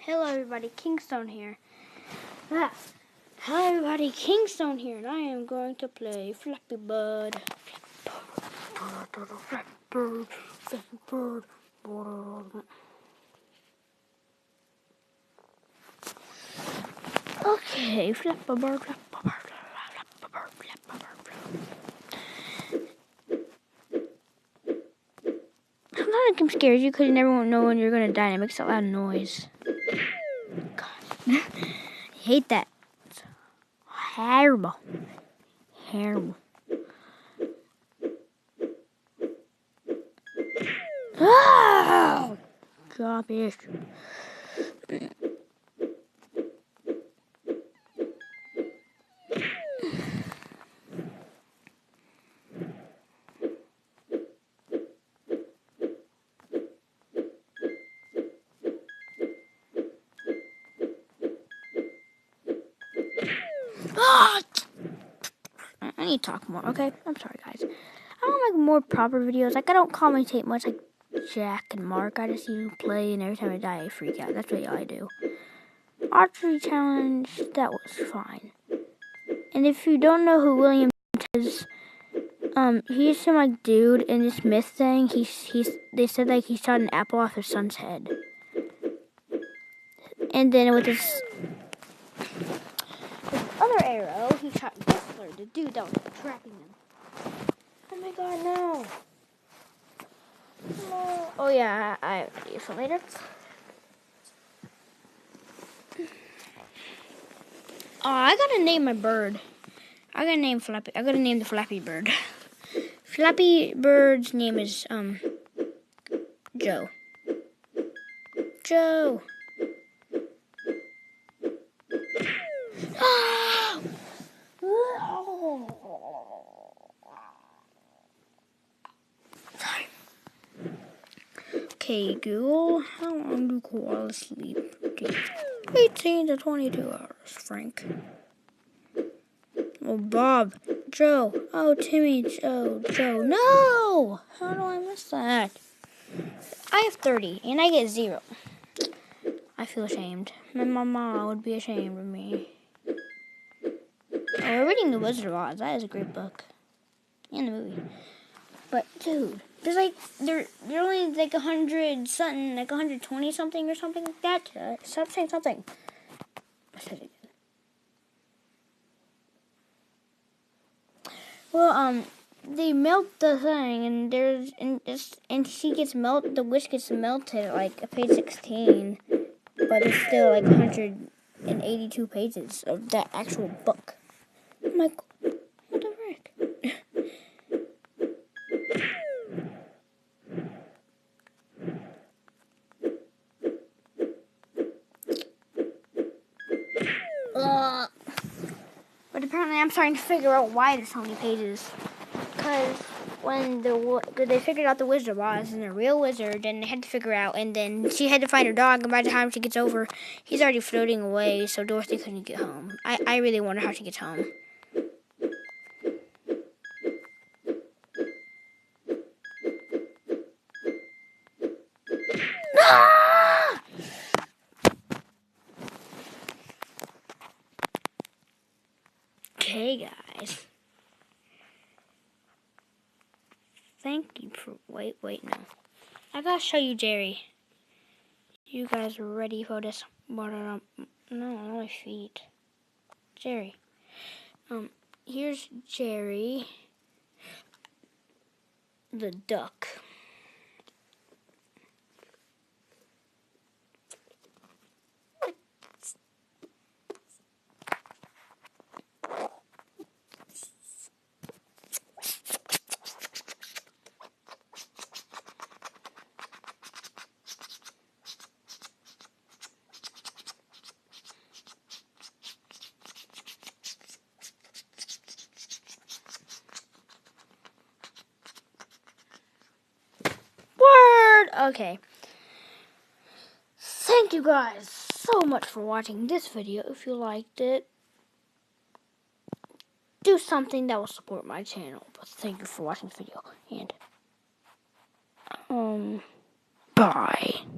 Hello everybody, Kingstone here. Hello everybody, Kingstone here, and I am going to play Flappy Bird. Flappy Bird. Okay, Flappy Bird. Sometimes I'm scared you because you never know when you're gonna die, and it makes a loud noise. God, I hate that. It's horrible. Oh, garbage. Oh, I need to talk more, okay? I'm sorry, guys. I don't make more proper videos. Like, I don't commentate much like Jack and Mark. I just see play, and every time I die, I freak out. That's what I do. Archery challenge, that was fine. And if you don't know who William is, he's some like dude in this myth thing. They said like he shot an apple off his son's head, and then with his other arrow, he shot Kessler, the dude that was tracking him. Oh my God, no! No. Oh yeah, I have a video for later. Oh, I gotta name my bird. I gotta name Flappy. I gotta name the Flappy Bird. Flappy Bird's name is Joe. Joe. Oh! Sorry. Okay, Google, how long do koalas sleep? Okay. 18 to 22 hours, Frank. Oh, Bob, Joe, oh, Timmy, Joe. No! How do I miss that? I have 30, and I get 0. I feel ashamed. My mama would be ashamed of me. Oh, we're reading The Wizard of Oz. That is a great book. And the movie. But, dude, there's like, they're only like 100 something, like 120 something or something like that. Stop saying something. I said it. Well, they melt the thing, and she gets melted. The wish gets melted at like page 16, but it's still like 182 pages of that actual book. I'm like, what the frick? But apparently, I'm starting to figure out why there's so many pages. Because when they figured out the Wizard of Oz and the real wizard, and they had to figure out, and then she had to find her dog, and by the time she gets over, he's already floating away, so Dorothy couldn't get home. I really wonder how she gets home. Ah! Okay, guys. Thank you for... Wait, no. I gotta show you Jerry. You guys ready for this? No, on my feet. Jerry. Here's Jerry. The duck. Okay. Thank you guys so much for watching this video. If you liked it, do something that will support my channel. But thank you for watching this video. And, bye.